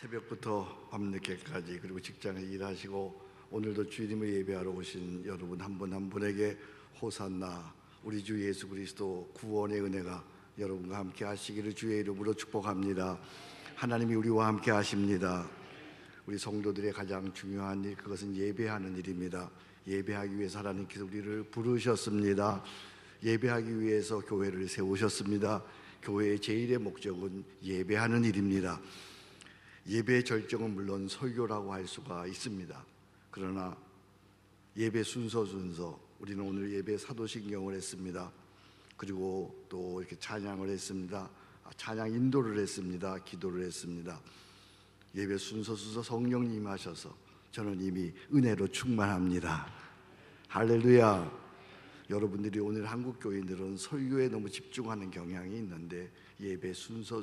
새벽부터 밤늦게까지 그리고 직장에 일하시고 오늘도 주님을 예배하러 오신 여러분 한 분 한 분에게 호산나, 우리 주 예수 그리스도 구원의 은혜가 여러분과 함께 하시기를 주의 이름으로 축복합니다. 하나님이 우리와 함께 하십니다. 우리 성도들의 가장 중요한 일, 그것은 예배하는 일입니다. 예배하기 위해서 하나님께서 우리를 부르셨습니다. 예배하기 위해서 교회를 세우셨습니다. 교회의 제일의 목적은 예배하는 일입니다. 예배의 절정은 물론 설교라고 할 수가 있습니다. 그러나 예배 순서 우리는 오늘 예배 사도신경을 했습니다. 그리고 또 이렇게 찬양을 했습니다. 찬양 인도를 했습니다. 기도를 했습니다. 예배 순서 성령님 하셔서 저는 이미 은혜로 충만합니다. 할렐루야. 여러분들이 오늘 한국 교인들은 설교에 너무 집중하는 경향이 있는데 예배 순서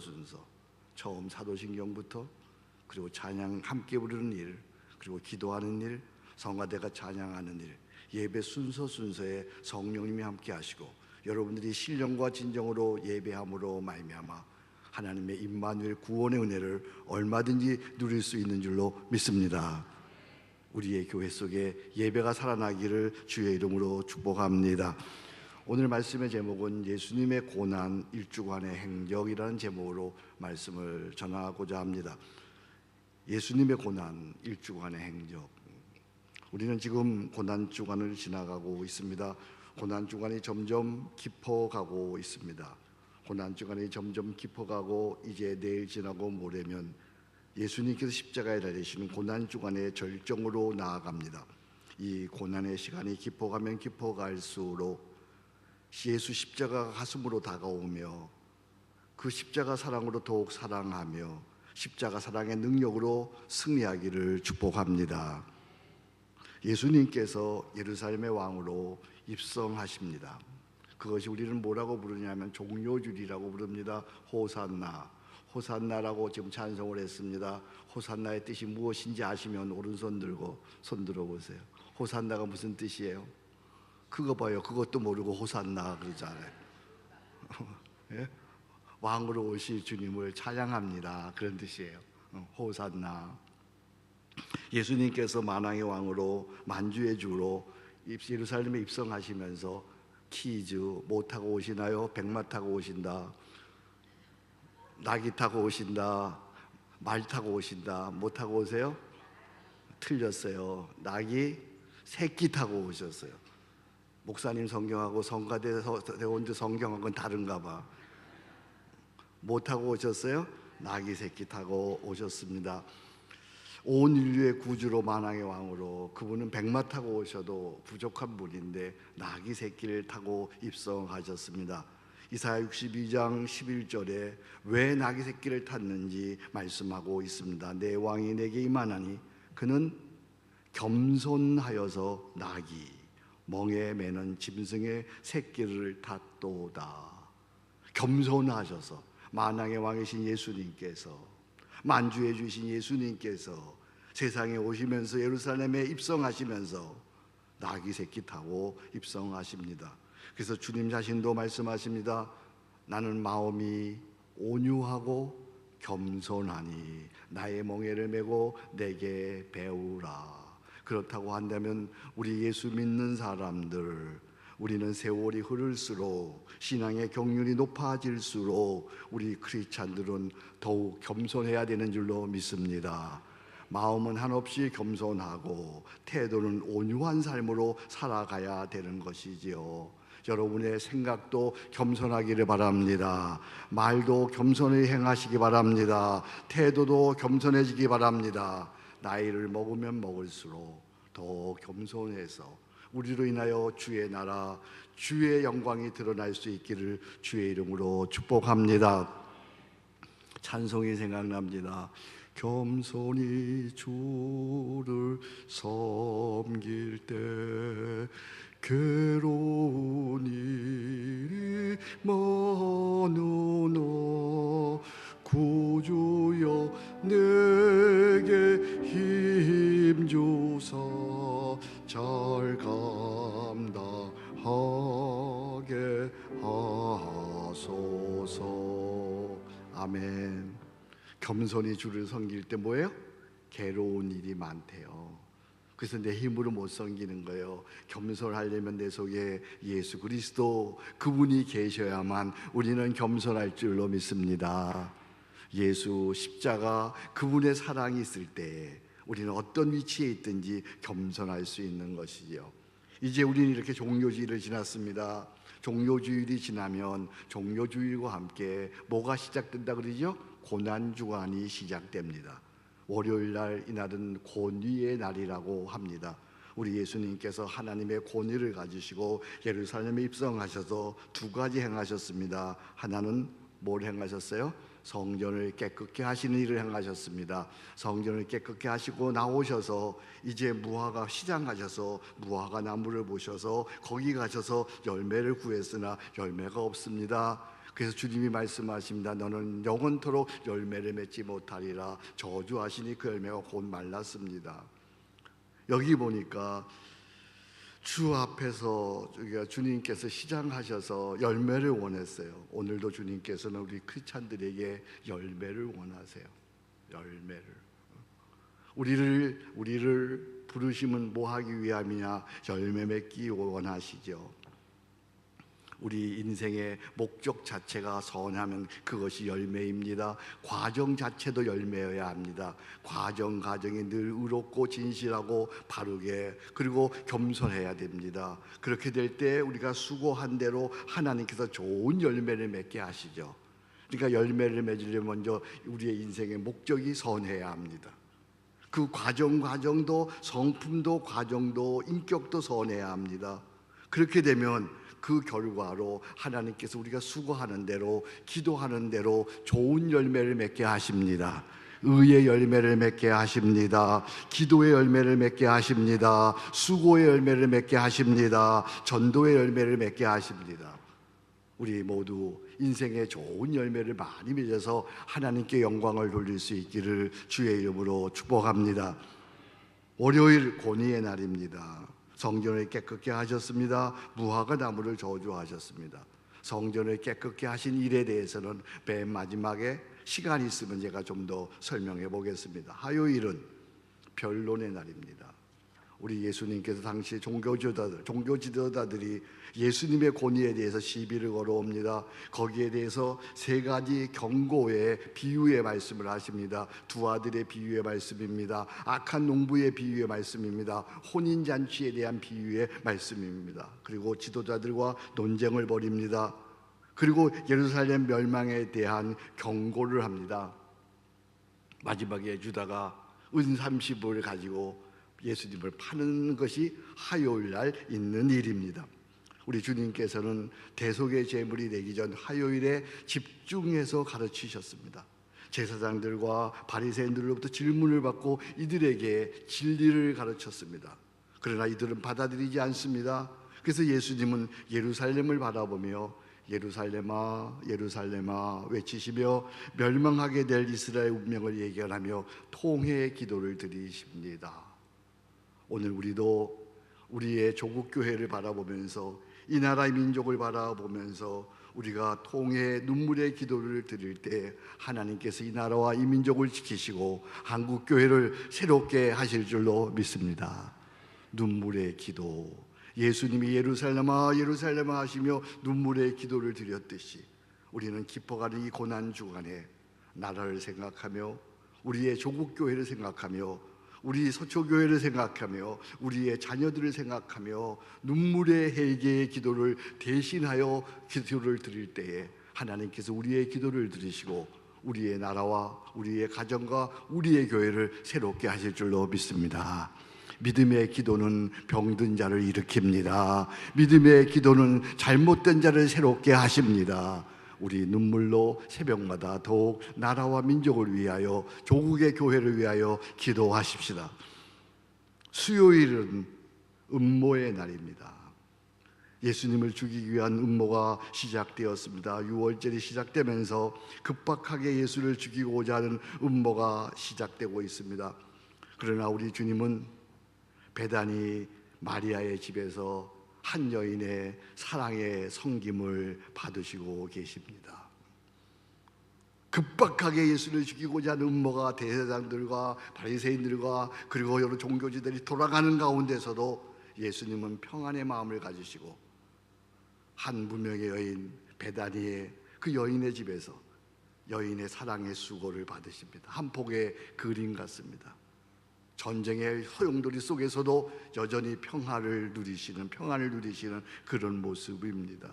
처음 사도신경부터 그리고 찬양 함께 부르는 일, 그리고 기도하는 일, 성가대가 찬양하는 일, 예배 순서에 성령님이 함께 하시고 여러분들이 신령과 진정으로 예배함으로 말미암아 하나님의 임마누엘 구원의 은혜를 얼마든지 누릴 수 있는 줄로 믿습니다. 우리의 교회 속에 예배가 살아나기를 주의 이름으로 축복합니다. 오늘 말씀의 제목은 예수님의 고난 일주간의 행적이라는 제목으로 말씀을 전하고자 합니다. 예수님의 고난 일주간의 행적. 우리는 지금 고난주간을 지나가고 있습니다. 고난주간이 점점 깊어가고 있습니다. 고난주간이 점점 깊어가고 이제 내일 지나고 모레면 예수님께서 십자가에 달리시는 고난주간의 절정으로 나아갑니다. 이 고난의 시간이 깊어가면 깊어갈수록 예수 십자가가 가슴으로 다가오며 그 십자가 사랑으로 더욱 사랑하며 십자가 사랑의 능력으로 승리하기를 축복합니다. 예수님께서 예루살렘의 왕으로 입성하십니다. 그것이 우리는 뭐라고 부르냐면 종료주일이라고 부릅니다. 호산나, 호산나라고 지금 찬송을 했습니다. 호산나의 뜻이 무엇인지 아시면 오른손 들고 손 들어보세요. 호산나가 무슨 뜻이에요? 그거 봐요. 그것도 모르고 호산나 그러잖아요. 예? 왕으로 오실 주님을 찬양합니다. 그런 뜻이에요. 호산나. 예수님께서 만왕의 왕으로 만주의 주로 예루살렘에 입성하시면서 퀴즈, 뭐 타고 오시나요? 백마 타고 오신다, 낙이 타고 오신다, 말 타고 오신다. 뭐 타고 오세요? 틀렸어요. 낙이 새끼 타고 오셨어요. 목사님 성경하고 성가대원들 성경하고는 다른가 봐. 뭐 타고 오셨어요? 낙이 새끼 타고 오셨습니다. 온 인류의 구주로 만왕의 왕으로 그분은 백마 타고 오셔도 부족한 분인데 낙이 새끼를 타고 입성하셨습니다. 이사야 62장 11절에 왜 낙이 새끼를 탔는지 말씀하고 있습니다. 내 왕이 내게 임하나니 그는 겸손하여서 낙이 멍에 매는 짐승의 새끼를 탔도다. 겸손하셔서 만왕의 왕이신 예수님께서, 만주해 주신 예수님께서 세상에 오시면서 예루살렘에 입성하시면서 낙이 새끼 타고 입성하십니다. 그래서 주님 자신도 말씀하십니다. 나는 마음이 온유하고 겸손하니 나의 멍에를 메고 내게 배우라. 그렇다고 한다면 우리 예수 믿는 사람들, 우리는 세월이 흐를수록 신앙의 경륜이 높아질수록 우리 크리스찬들은 더욱 겸손해야 되는 줄로 믿습니다. 마음은 한없이 겸손하고 태도는 온유한 삶으로 살아가야 되는 것이지요. 여러분의 생각도 겸손하기를 바랍니다. 말도 겸손히 행하시기 바랍니다. 태도도 겸손해지기 바랍니다. 나이를 먹으면 먹을수록 더 겸손해서 우리로 인하여 주의 나라, 주의 영광이 드러날 수 있기를 주의 이름으로 축복합니다. 찬송이 생각납니다. 겸손히 주를 섬길 때 괴로운 일이 많으나 구주여 내게 힘 주사 잘 감당하게 하소서. 아멘. 겸손히 주를 섬길 때 뭐예요? 괴로운 일이 많대요. 그래서 내 힘으로 못 섬기는 거예요. 겸손하려면 내 속에 예수 그리스도 그분이 계셔야만 우리는 겸손할 줄로 믿습니다. 예수 십자가 그분의 사랑이 있을 때 우리는 어떤 위치에 있든지 겸손할 수 있는 것이지요. 이제 우리는 이렇게 종료주일을 지났습니다. 종료주일이 지나면 종료주일과 함께 뭐가 시작된다 그러죠? 고난주간이 시작됩니다. 월요일 날 이날은 권위의 날이라고 합니다. 우리 예수님께서 하나님의 권위를 가지시고 예루살렘에 입성하셔서 두 가지 행하셨습니다. 하나는 뭘 행하셨어요? 성전을 깨끗게 하시는 일을 행하셨습니다. 성전을 깨끗게 하시고 나오셔서 이제 무화과 시장 가셔서 무화과 나무를 보셔서 거기 가셔서 열매를 구했으나 열매가 없습니다. 그래서 주님이 말씀하십니다. 너는 영원토록 열매를 맺지 못하리라. 저주하시니 그 열매가 곧 말랐습니다. 여기 보니까 주 앞에서 주님께서 시장하셔서 열매를 원했어요. 오늘도 주님께서는 우리 크리스찬들에게 열매를 원하세요. 열매를. 우리를 부르심은 뭐 하기 위함이냐? 열매 맺기 원하시죠. 우리 인생의 목적 자체가 선하면 그것이 열매입니다. 과정 자체도 열매여야 합니다. 과정이 늘 의롭고 진실하고 바르게 그리고 겸손해야 됩니다. 그렇게 될 때 우리가 수고한 대로 하나님께서 좋은 열매를 맺게 하시죠. 그러니까 열매를 맺으려면 먼저 우리의 인생의 목적이 선해야 합니다. 그 과정도 성품도 과정도 인격도 선해야 합니다. 그렇게 되면 그 결과로 하나님께서 우리가 수고하는 대로 기도하는 대로 좋은 열매를 맺게 하십니다. 의의 열매를 맺게 하십니다. 기도의 열매를 맺게 하십니다. 수고의 열매를 맺게 하십니다. 전도의 열매를 맺게 하십니다. 우리 모두 인생의 좋은 열매를 많이 맺어서 하나님께 영광을 돌릴 수 있기를 주의 이름으로 축복합니다. 월요일 권위의 날입니다. 성전을 깨끗게 하셨습니다. 무화과 나무를 저주하셨습니다. 성전을 깨끗게 하신 일에 대해서는 맨 마지막에 시간이 있으면 제가 좀 더 설명해 보겠습니다. 화요일은 변론의 날입니다. 우리 예수님께서 당시 종교 지도자들이 예수님의 권위에 대해서 시비를 걸어옵니다. 거기에 대해서 세 가지 경고의 비유의 말씀을 하십니다. 두 아들의 비유의 말씀입니다. 악한 농부의 비유의 말씀입니다. 혼인잔치에 대한 비유의 말씀입니다. 그리고 지도자들과 논쟁을 벌입니다. 그리고 예루살렘 멸망에 대한 경고를 합니다. 마지막에 유다가 은 30을을 가지고 예수님을 파는 것이 화요일 날 있는 일입니다. 우리 주님께서는 대속의 제물이 되기 전 화요일에 집중해서 가르치셨습니다. 제사장들과 바리새인들로부터 질문을 받고 이들에게 진리를 가르쳤습니다. 그러나 이들은 받아들이지 않습니다. 그래서 예수님은 예루살렘을 바라보며 예루살렘아 예루살렘아 외치시며 멸망하게 될 이스라엘 운명을 예견하며 통회의 기도를 드리십니다. 오늘 우리도 우리의 조국 교회를 바라보면서 이 나라의 민족을 바라보면서 우리가 통해 눈물의 기도를 드릴 때 하나님께서 이 나라와 이 민족을 지키시고 한국 교회를 새롭게 하실 줄로 믿습니다. 눈물의 기도, 예수님이 예루살렘아 예루살렘아 하시며 눈물의 기도를 드렸듯이 우리는 깊어가는 이 고난 주간에 나라를 생각하며 우리의 조국 교회를 생각하며 우리 서초교회를 생각하며 우리의 자녀들을 생각하며 눈물의 회개의 기도를 대신하여 기도를 드릴 때에 하나님께서 우리의 기도를 들으시고 우리의 나라와 우리의 가정과 우리의 교회를 새롭게 하실 줄로 믿습니다. 믿음의 기도는 병든 자를 일으킵니다. 믿음의 기도는 잘못된 자를 새롭게 하십니다. 우리 눈물로 새벽마다 더욱 나라와 민족을 위하여 조국의 교회를 위하여 기도하십시다. 수요일은 음모의 날입니다. 예수님을 죽이기 위한 음모가 시작되었습니다. 유월절이 시작되면서 급박하게 예수를 죽이고자 하는 음모가 시작되고 있습니다. 그러나 우리 주님은 베다니 마리아의 집에서 한 여인의 사랑의 섬김을 받으시고 계십니다. 급박하게 예수를 죽이고자 하는 음모가 대제사장들과 바리새인들과 그리고 여러 종교지들이 돌아가는 가운데서도 예수님은 평안의 마음을 가지시고 한 무명의 여인 베다니의 그 여인의 집에서 여인의 사랑의 수고를 받으십니다. 한 폭의 그림 같습니다. 전쟁의 소용돌이 속에서도 여전히 평안을 누리시는 그런 모습입니다.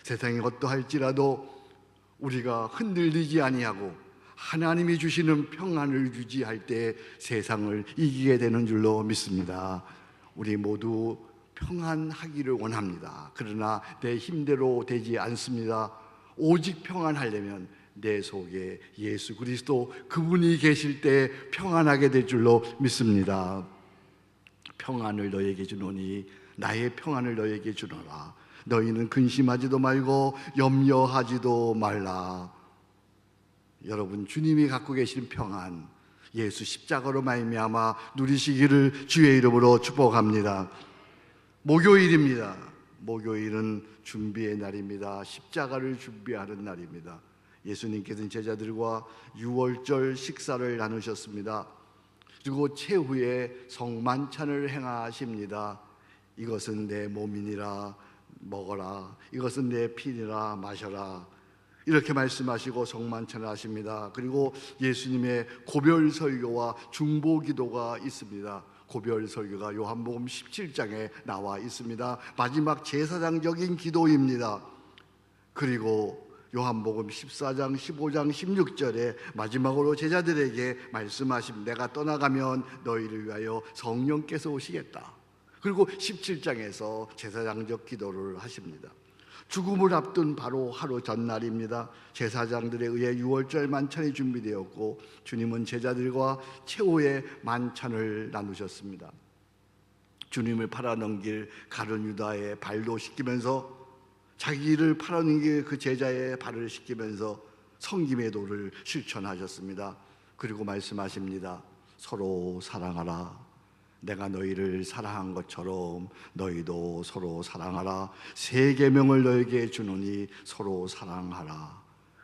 세상이 어떠할지라도 우리가 흔들리지 아니하고 하나님이 주시는 평안을 유지할 때 세상을 이기게 되는 줄로 믿습니다. 우리 모두 평안하기를 원합니다. 그러나 내 힘대로 되지 않습니다. 오직 평안하려면 내 속에 예수 그리스도 그분이 계실 때 평안하게 될 줄로 믿습니다. 평안을 너에게 주노니 나의 평안을 너에게 주노라. 너희는 근심하지도 말고 염려하지도 말라. 여러분, 주님이 갖고 계신 평안, 예수 십자가로 말미암아 누리시기를 주의 이름으로 축복합니다. 목요일입니다. 목요일은 준비의 날입니다. 십자가를 준비하는 날입니다. 예수님께서는 제자들과 유월절 식사를 나누셨습니다. 그리고 최후에 성만찬을 행하십니다. 이것은 내 몸이니라 먹어라, 이것은 내 피니라 마셔라, 이렇게 말씀하시고 성만찬을 하십니다. 그리고 예수님의 고별 설교와 중보 기도가 있습니다. 고별 설교가 요한복음 17장에 나와 있습니다. 마지막 제사장적인 기도입니다. 그리고 요한복음 14장, 15장, 16절에 마지막으로 제자들에게 말씀하십니다. 내가 떠나가면 너희를 위하여 성령께서 오시겠다. 그리고 17장에서 제사장적 기도를 하십니다. 죽음을 앞둔 바로 하루 전날입니다. 제사장들에 의해 유월절 만찬이 준비되었고 주님은 제자들과 최후의 만찬을 나누셨습니다. 주님을 팔아넘길 가룟 유다의 발도 씻기면서 자기를 팔아넘길 그 제자의 발을 씻기면서 섬김의 도를 실천하셨습니다. 그리고 말씀하십니다. 서로 사랑하라. 내가 너희를 사랑한 것처럼 너희도 서로 사랑하라. 새 계명을 너에게 주노니 서로 사랑하라.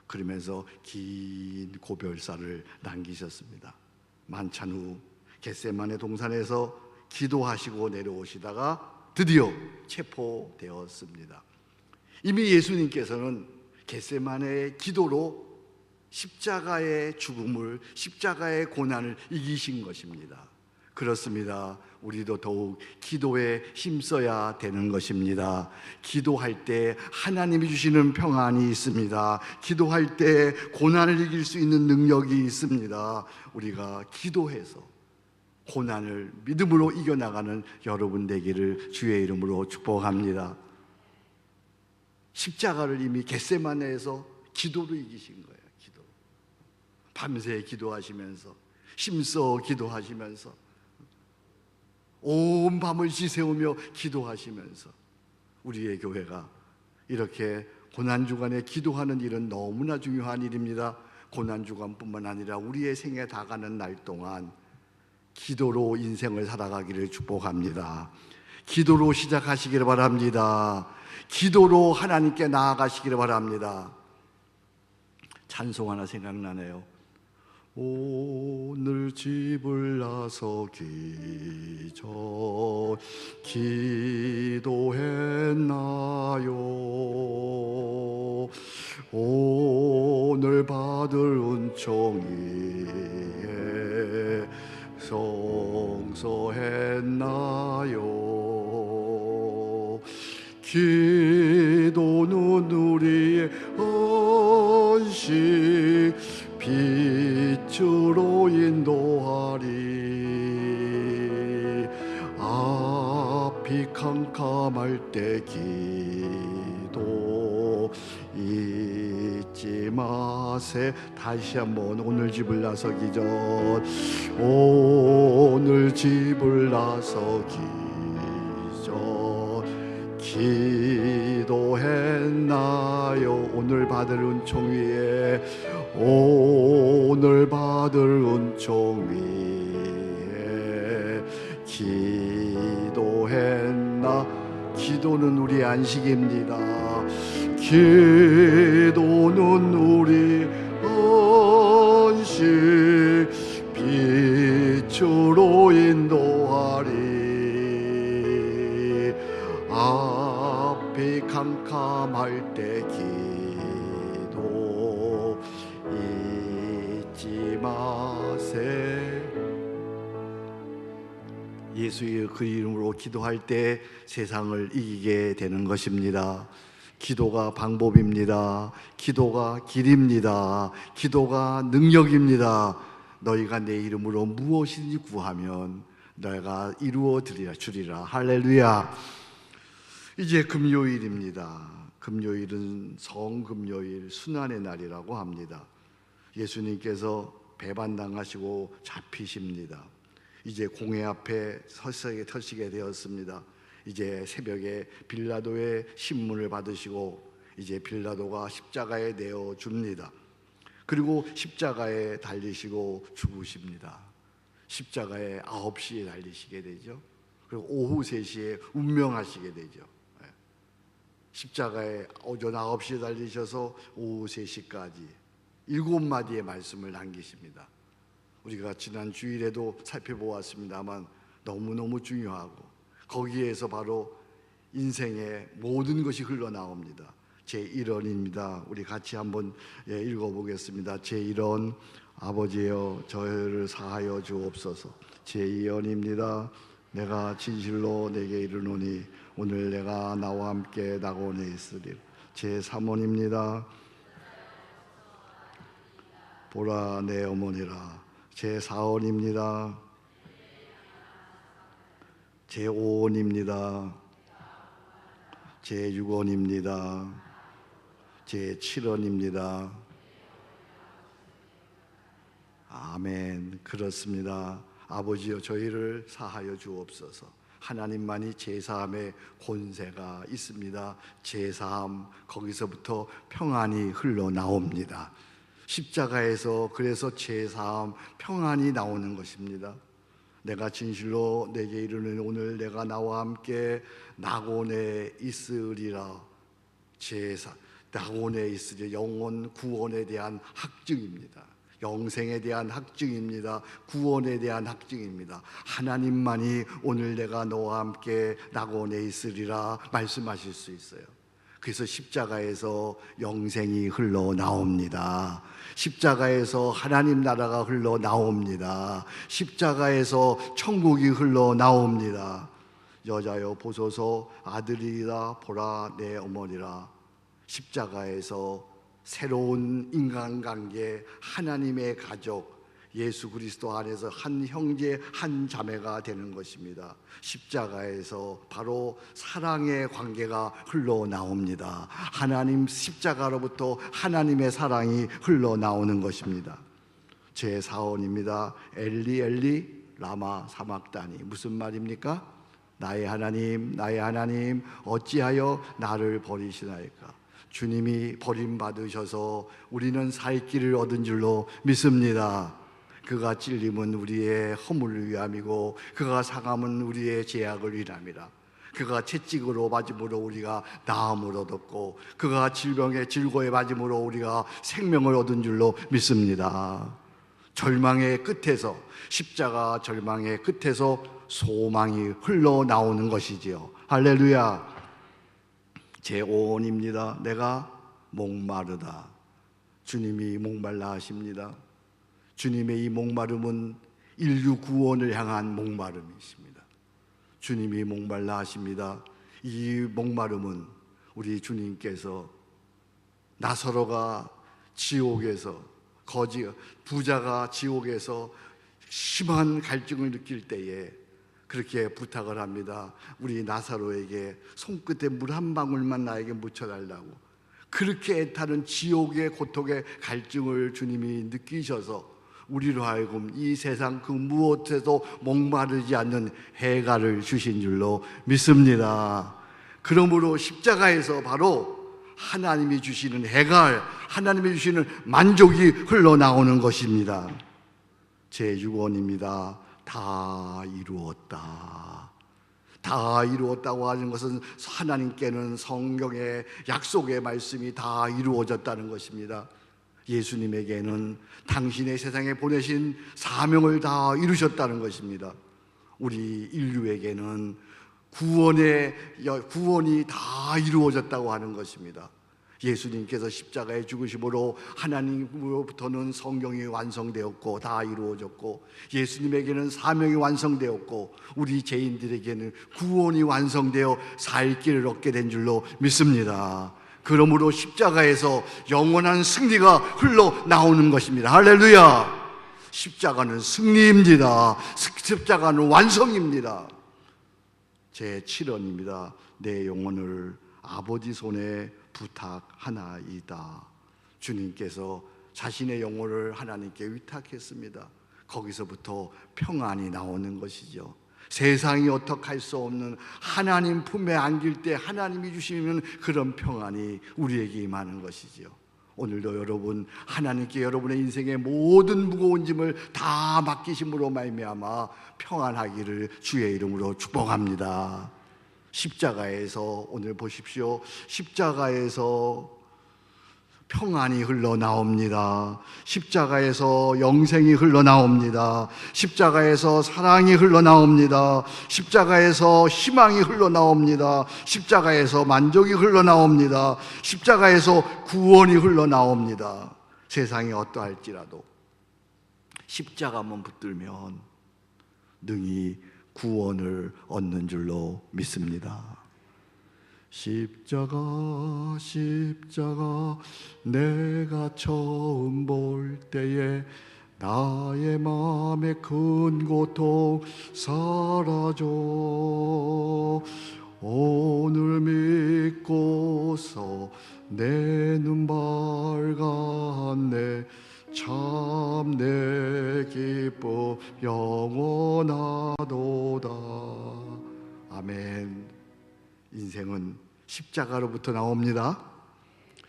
그러면서 긴 고별사를 남기셨습니다. 만찬 후 겟세마네 동산에서 기도하시고 내려오시다가 드디어 체포되었습니다. 이미 예수님께서는 겟세마네의 기도로 십자가의 죽음을, 십자가의 고난을 이기신 것입니다. 그렇습니다. 우리도 더욱 기도에 힘써야 되는 것입니다. 기도할 때 하나님이 주시는 평안이 있습니다. 기도할 때 고난을 이길 수 있는 능력이 있습니다. 우리가 기도해서 고난을 믿음으로 이겨나가는 여러분 되기를 주의 이름으로 축복합니다. 십자가를 이미 겟세마네에서 기도로 이기신 거예요. 기도. 밤새 기도하시면서, 힘써 기도하시면서, 온 밤을 지새우며 기도하시면서 우리의 교회가 이렇게 고난주간에 기도하는 일은 너무나 중요한 일입니다. 고난주간뿐만 아니라 우리의 생에 다가는 날 동안 기도로 인생을 살아가기를 축복합니다. 기도로 시작하시기를 바랍니다. 기도로 하나님께 나아가시기를 바랍니다. 찬송 하나 생각나네요. 오늘 집을 나서기 전 기도했나요? 오늘 받을 은총이 성소했나요? 기도는 우리의 언식 빛으로 인도하리. 앞이 캄캄할 때 기도 잊지 마세. 다시 한번 오늘 집을 나서기 전, 오늘 집을 나서기 전 기도했나요? 오늘 받을 은총 위에, 오늘 받을 은총 위에 기도했나? 기도는 우리 안식입니다. 기도는 우리 주로 인도하리. 앞이 캄캄할 때 기도 잊지 마세. 예수의 그 이름으로 기도할 때 세상을 이기게 되는 것입니다. 기도가 방법입니다. 기도가 길입니다. 기도가 능력입니다. 너희가 내 이름으로 무엇이든지 구하면 내가 이루어 주리라. 할렐루야. 이제 금요일입니다. 금요일은 성금요일, 순환의 날이라고 합니다. 예수님께서 배반당하시고 잡히십니다. 이제 공회 앞에 서시게 되었습니다. 이제 새벽에 빌라도의 신문을 받으시고 이제 빌라도가 십자가에 내어 줍니다. 그리고 십자가에 달리시고 죽으십니다. 십자가에 9시에 달리시게 되죠. 그리고 오후 3시에 운명하시게 되죠. 십자가에 오전 9시에 달리셔서 오후 3시까지 7마디의 말씀을 남기십니다. 우리가 지난 주일에도 살펴보았습니다만 너무너무 중요하고 거기에서 바로 인생의 모든 것이 흘러나옵니다. 제1원입니다. 우리 같이 한번 읽어보겠습니다. 제1원. 아버지여 저희를 사하여 주옵소서. 제2원입니다. 내가 진실로 내게 이르노니 오늘 내가 나와 함께 낙원에 있으리라. 제3원입니다. 보라 내 어머니라. 제4원입니다. 제5원입니다. 제6원입니다. 제7원입니다. 아멘. 그렇습니다. 아버지여 저희를 사하여 주옵소서. 하나님만이 제사함의 권세가 있습니다. 제사함, 거기서부터 평안이 흘러나옵니다. 십자가에서 그래서 제사함, 평안이 나오는 것입니다. 내가 진실로 내게 이르는 오늘 내가 나와 함께 낙원에 있으리라. 제사, 낙원에 있으리. 영원 구원에 대한 학증입니다. 영생에 대한 학증입니다. 구원에 대한 학증입니다. 하나님만이 오늘 내가 너와 함께 낙원에 있으리라 말씀하실 수 있어요. 그래서 십자가에서 영생이 흘러나옵니다. 십자가에서 하나님 나라가 흘러나옵니다. 십자가에서 천국이 흘러나옵니다. 여자여 보소서 아들이라 보라 내 어머니라. 십자가에서 새로운 인간관계, 하나님의 가족, 예수 그리스도 안에서 한 형제 한 자매가 되는 것입니다. 십자가에서 바로 사랑의 관계가 흘러나옵니다. 하나님 십자가로부터 하나님의 사랑이 흘러나오는 것입니다. 제4원입니다. 엘리 엘리 라마 사막다니. 무슨 말입니까? 나의 하나님 어찌하여 나를 버리시나이까. 주님이 버림받으셔서 우리는 살 길을 얻은 줄로 믿습니다. 그가 찔림은 우리의 허물을 위함이고 그가 상함은 우리의 죄악을 위함이라. 그가 채찍으로 맞음으로 우리가 나음을 얻었고 그가 질병의 질고에 맞음으로 우리가 생명을 얻은 줄로 믿습니다. 절망의 끝에서, 십자가 절망의 끝에서 소망이 흘러나오는 것이지요. 할렐루야. 제5원입니다. 내가 목마르다. 주님이 목말라 하십니다. 주님의 이 목마름은 인류 구원을 향한 목마름이십니다. 주님이 목말라 하십니다. 이 목마름은 우리 주님께서 나사로가 지옥에서 부자가 지옥에서 심한 갈증을 느낄 때에 그렇게 부탁을 합니다. 우리 나사로에게 손끝에 물 한 방울만 나에게 묻혀달라고. 그렇게 애타는 지옥의 고통의 갈증을 주님이 느끼셔서 우리로 하여금 이 세상 그 무엇에도 목마르지 않는 해갈을 주신 줄로 믿습니다. 그러므로 십자가에서 바로 하나님이 주시는 해갈, 하나님이 주시는 만족이 흘러나오는 것입니다. 제6원입니다. 다 이루었다. 다 이루었다고 하는 것은 하나님께는 성경의 약속의 말씀이 다 이루어졌다는 것입니다. 예수님에게는 당신의 세상에 보내신 사명을 다 이루셨다는 것입니다. 우리 인류에게는 구원이 다 이루어졌다고 하는 것입니다. 예수님께서 십자가에 죽으심으로 하나님으로부터는 성경이 완성되었고 다 이루어졌고, 예수님에게는 사명이 완성되었고, 우리 죄인들에게는 구원이 완성되어 살 길을 얻게 된 줄로 믿습니다. 그러므로 십자가에서 영원한 승리가 흘러나오는 것입니다. 할렐루야! 십자가는 승리입니다. 십자가는 완성입니다. 제 7원입니다. 내 영혼을 아버지 손에 부탁하나이다. 주님께서 자신의 영혼을 하나님께 위탁했습니다. 거기서부터 평안이 나오는 것이죠. 세상이 어떡할 수 없는 하나님 품에 안길 때 하나님이 주시는 그런 평안이 우리에게 임하는 것이죠. 오늘도 여러분, 하나님께 여러분의 인생의 모든 무거운 짐을 다 맡기심으로 말미암아 평안하기를 주의 이름으로 축복합니다. 십자가에서, 오늘 보십시오, 십자가에서 평안이 흘러나옵니다. 십자가에서 영생이 흘러나옵니다. 십자가에서 사랑이 흘러나옵니다. 십자가에서 희망이 흘러나옵니다. 십자가에서 만족이 흘러나옵니다. 십자가에서 구원이 흘러나옵니다. 세상이 어떠할지라도 십자가만 붙들면 능히 구원을 얻는 줄로 믿습니다. 십자가 내가 처음 볼 때에 나의 마음의 큰 고통 사라져. 오늘 믿고서 내 눈 밝았네. 참 내 기쁨 영원하도다. 아멘. 인생은 십자가로부터 나옵니다.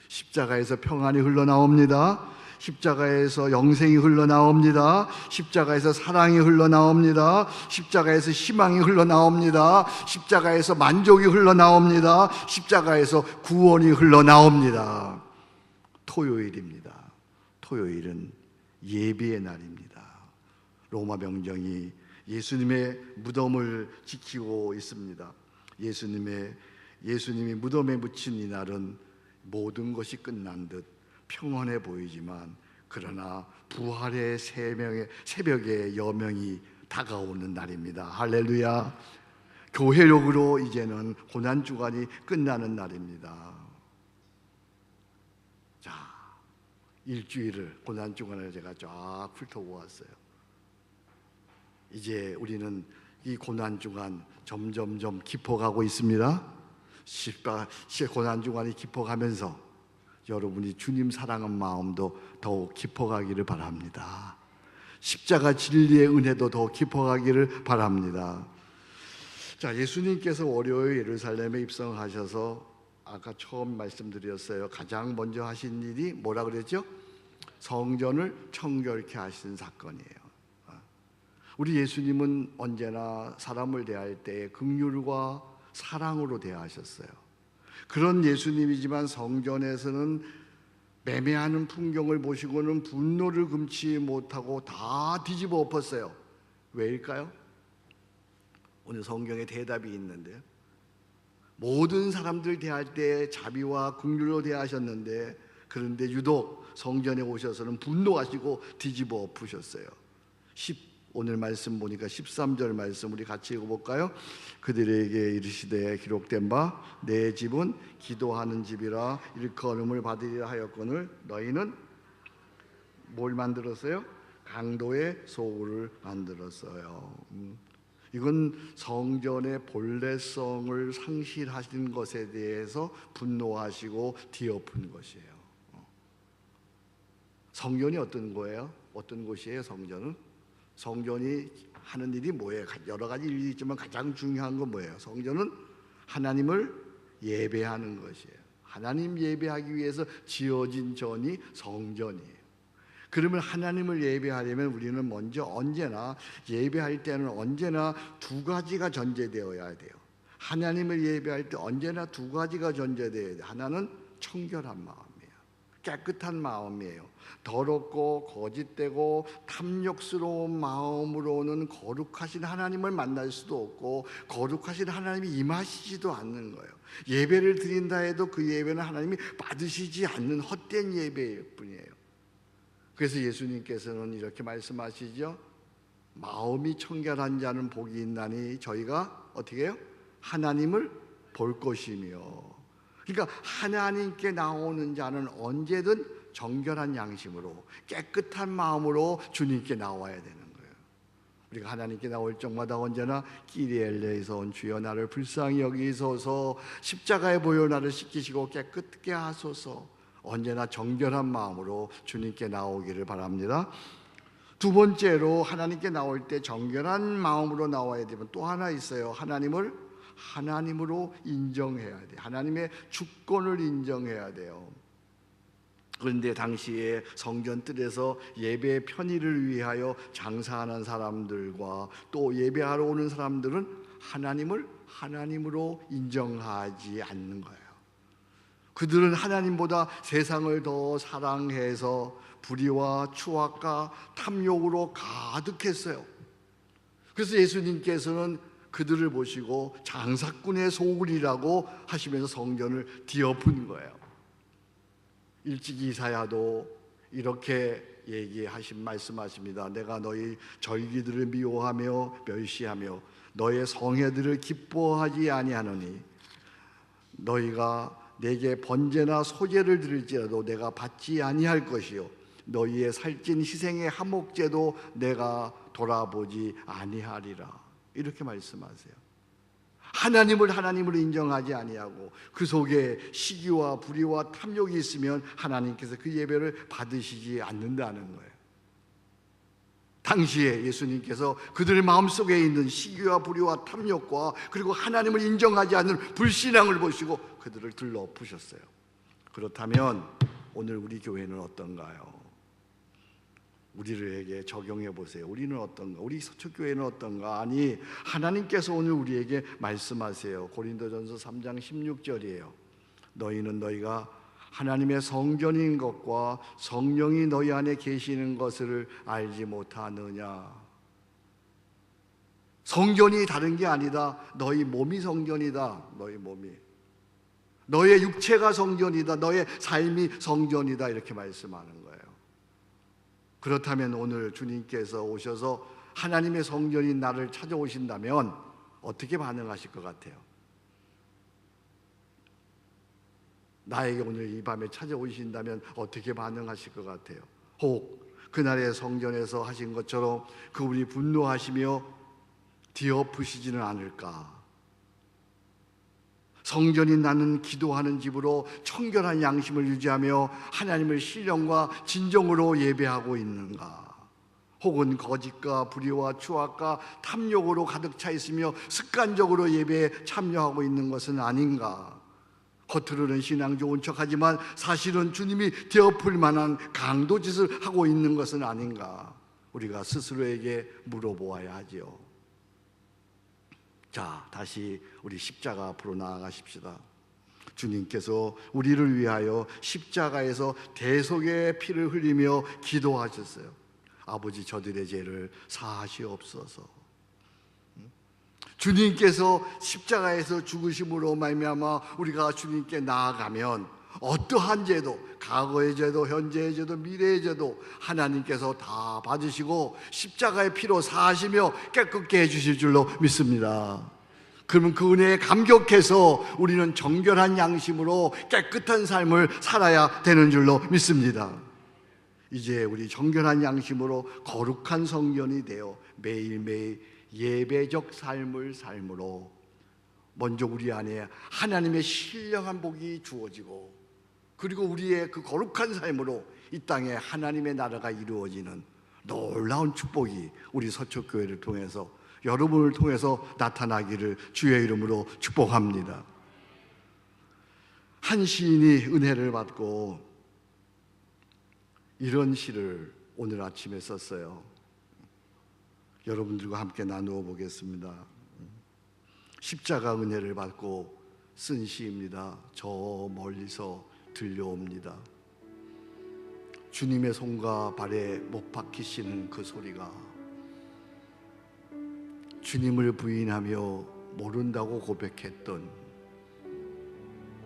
십자가에서 평안이 흘러나옵니다. 십자가에서 영생이 흘러나옵니다. 십자가에서 사랑이 흘러나옵니다. 십자가에서 희망이 흘러나옵니다. 십자가에서 만족이 흘러나옵니다. 십자가에서 구원이 흘러나옵니다. 토요일입니다. 토요일은 예배의 날입니다. 로마 병정이 예수님의 무덤을 지키고 있습니다. 예수님이 무덤에 묻힌 이 날은 모든 것이 끝난 듯 평온해 보이지만, 그러나 부활의 새벽의 여명이 다가오는 날입니다. 할렐루야. 교회력으로 이제는 고난주간이 끝나는 날입니다. 자, 일주일을, 고난주간을 제가 쫙 훑어보았어요. 이제 우리는 이 고난주간 점점점 깊어가고 있습니다. 고난주간이 깊어가면서 여러분이 주님 사랑한 마음도 더욱 깊어가기를 바랍니다. 십자가 진리의 은혜도 더 깊어가기를 바랍니다. 자, 예수님께서 월요일 예루살렘에 입성하셔서 아까 처음 말씀드렸어요. 가장 먼저 하신 일이 뭐라 그랬죠? 성전을 청결케 하신 사건이에요. 우리 예수님은 언제나 사람을 대할 때 긍휼과 사랑으로 대하셨어요. 그런 예수님이지만 성전에서는 매매하는 풍경을 보시고는 분노를 금치 못하고 다 뒤집어 엎었어요. 왜일까요? 오늘 성경에 대답이 있는데요. 모든 사람들 대할 때 자비와 긍휼로 대하셨는데, 그런데 유독 성전에 오셔서는 분노하시고 뒤집어 엎으셨어요. 오늘 말씀 보니까 13절 말씀 우리 같이 읽어볼까요? 그들에게 이르시되 기록된 바 내 집은 기도하는 집이라 일컬음을 받으리라 하였거늘 너희는 뭘 만들었어요? 강도의 소굴을 만들었어요. 이건 성전의 본래성을 상실하신 것에 대해서 분노하시고 뒤엎은 것이에요. 성전이 어떤 거예요? 어떤 곳이에요? 성전이 하는 일이 뭐예요? 여러 가지 일이 있지만 가장 중요한 건 뭐예요? 성전은 하나님을 예배하는 것이에요. 하나님 예배하기 위해서 지어진 전이 성전이에요. 그러면 하나님을 예배하려면 우리는 먼저 언제나 예배할 때는 언제나 두 가지가 전제되어야 돼요. 하나님을 예배할 때 언제나 두 가지가 전제되어야 돼요. 하나는 청결한 마음이에요. 깨끗한 마음이에요. 더럽고 거짓되고 탐욕스러운 마음으로는 거룩하신 하나님을 만날 수도 없고 거룩하신 하나님이 임하시지도 않는 거예요. 예배를 드린다 해도 그 예배는 하나님이 받으시지 않는 헛된 예배일 뿐이에요. 그래서 예수님께서는 이렇게 말씀하시죠. 마음이 청결한 자는 복이 있나니 저희가 어떻게 해요? 하나님을 볼 것이며. 그러니까 하나님께 나오는 자는 언제든 정결한 양심으로 깨끗한 마음으로 주님께 나와야 되는 거예요. 우리가 하나님께 나올 적마다 언제나 끼리엘레에서 온 주여 나를 불쌍히 여기소서, 십자가에 보여 나를 씻기시고 깨끗게 하소서, 언제나 정결한 마음으로 주님께 나오기를 바랍니다. 두 번째로 하나님께 나올 때 정결한 마음으로 나와야 되면 또 하나 있어요. 하나님을 하나님으로 인정해야 돼. 하나님의 주권을 인정해야 돼요. 그런데 당시에 성전 뜰에서 예배 편의를 위하여 장사하는 사람들과 또 예배하러 오는 사람들은 하나님을 하나님으로 인정하지 않는 거예요. 그들은 하나님보다 세상을 더 사랑해서 불의와 추악과 탐욕으로 가득했어요. 그래서 예수님께서는 그들을 보시고 장사꾼의 소굴이라고 하시면서 성전을 뒤엎은 거예요. 일찍 이사야도 이렇게 말씀하십니다. 내가 너희 절기들을 미워하며 멸시하며 너의 성회들을 기뻐하지 아니하노니 너희가 내게 번제나 소제를 드릴지라도 내가 받지 아니할 것이요 너희의 살찐 희생의 화목제도 내가 돌아보지 아니하리라. 이렇게 말씀하세요. 하나님을 하나님으로 인정하지 아니하고 그 속에 시기와 불의와 탐욕이 있으면 하나님께서 그 예배를 받으시지 않는다는 거예요. 당시에 예수님께서 그들의 마음속에 있는 시기와 불의와 탐욕과 그리고 하나님을 인정하지 않는 불신앙을 보시고 그들을 들러엎으셨어요. 그렇다면 오늘 우리 교회는 어떤가요? 우리에게 적용해 보세요. 우리는 어떤가? 우리 서초교회는 어떤가? 아니, 하나님께서 오늘 우리에게 말씀하세요. 고린도전서 3장 16절이에요. 너희는 너희가 하나님의 성전인 것과 성령이 너희 안에 계시는 것을 알지 못하느냐. 성전이 다른 게 아니다. 너희 몸이 성전이다. 너희 몸이, 너의 육체가 성전이다. 너의 삶이 성전이다. 이렇게 말씀하는 거예요. 그렇다면 오늘 주님께서 오셔서 하나님의 성전인 나를 찾아오신다면 어떻게 반응하실 것 같아요? 나에게 오늘 이 밤에 찾아오신다면 어떻게 반응하실 것 같아요? 혹 그날의 성전에서 하신 것처럼 그분이 분노하시며 뒤엎으시지는 않을까? 성전이 나는 기도하는 집으로 청결한 양심을 유지하며 하나님을 신령과 진정으로 예배하고 있는가? 혹은 거짓과 불의와 추악과 탐욕으로 가득 차 있으며 습관적으로 예배에 참여하고 있는 것은 아닌가? 겉으로는 신앙 좋은 척하지만 사실은 주님이 되어풀 만한 강도짓을 하고 있는 것은 아닌가? 우리가 스스로에게 물어보아야 하지요. 자, 다시 우리 십자가 앞으로 나아가십시다. 주님께서 우리를 위하여 십자가에서 대속의 피를 흘리며 기도하셨어요. 아버지, 저들의 죄를 사하시옵소서. 주님께서 십자가에서 죽으심으로 말미암아 우리가 주님께 나아가면 어떠한 죄도, 과거의 죄도, 현재의 죄도, 미래의 죄도 하나님께서 다 받으시고 십자가의 피로 사하시며 깨끗게 해주실 줄로 믿습니다. 그러면 그 은혜에 감격해서 우리는 정결한 양심으로 깨끗한 삶을 살아야 되는 줄로 믿습니다. 이제 우리 정결한 양심으로 거룩한 성전이 되어 매일매일 예배적 삶을 삶으로 먼저 우리 안에 하나님의 신령한 복이 주어지고 그리고 우리의 그 거룩한 삶으로 이 땅에 하나님의 나라가 이루어지는 놀라운 축복이 우리 서초교회를 통해서, 여러분을 통해서 나타나기를 주의 이름으로 축복합니다. 한 시인이 은혜를 받고 이런 시를 오늘 아침에 썼어요. 여러분들과 함께 나누어 보겠습니다. 십자가 은혜를 받고 쓴 시입니다. 저 멀리서 들려옵니다. 주님의 손과 발에 못 박히시는 그 소리가 주님을 부인하며 모른다고 고백했던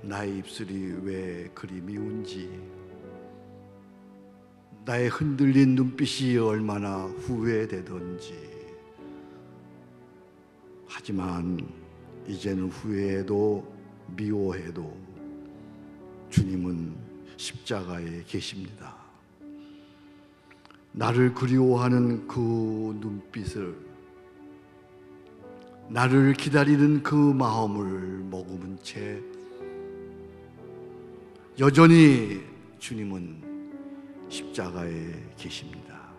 나의 입술이 왜 그리 미운지, 나의 흔들린 눈빛이 얼마나 후회되던지. 하지만 이제는 후회해도 미워해도 주님은 십자가에 계십니다. 나를 그리워하는 그 눈빛을, 나를 기다리는 그 마음을 머금은 채 여전히 주님은 십자가에 계십니다.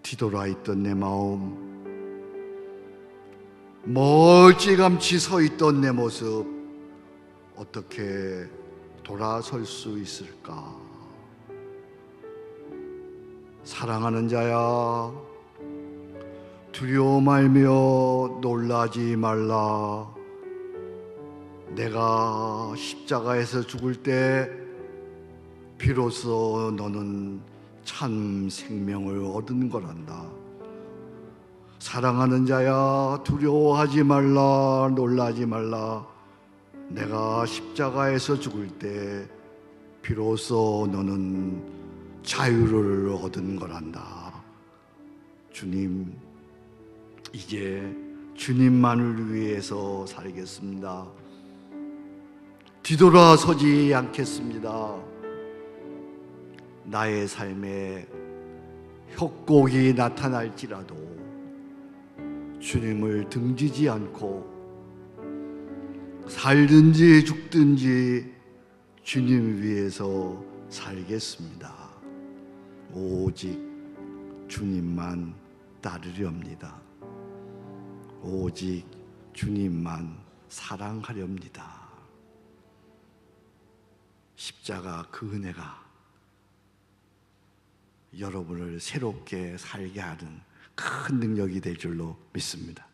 뒤돌아 있던 내 마음, 멀찌감치 서 있던 내 모습, 어떻게 돌아설 수 있을까? 사랑하는 자야, 두려워 말며 놀라지 말라. 내가 십자가에서 죽을 때 비로소 너는 참 생명을 얻은 거란다. 사랑하는 자야, 두려워하지 말라, 놀라지 말라. 내가 십자가에서 죽을 때 비로소 너는 자유를 얻은 거란다. 주님, 이제 주님만을 위해서 살겠습니다. 뒤돌아서지 않겠습니다. 나의 삶에 협곡이 나타날지라도 주님을 등지지 않고 살든지 죽든지 주님 위해서 살겠습니다. 오직 주님만 따르렵니다. 오직 주님만 사랑하렵니다. 십자가 그 은혜가 여러분을 새롭게 살게 하는 큰 능력이 될 줄로 믿습니다.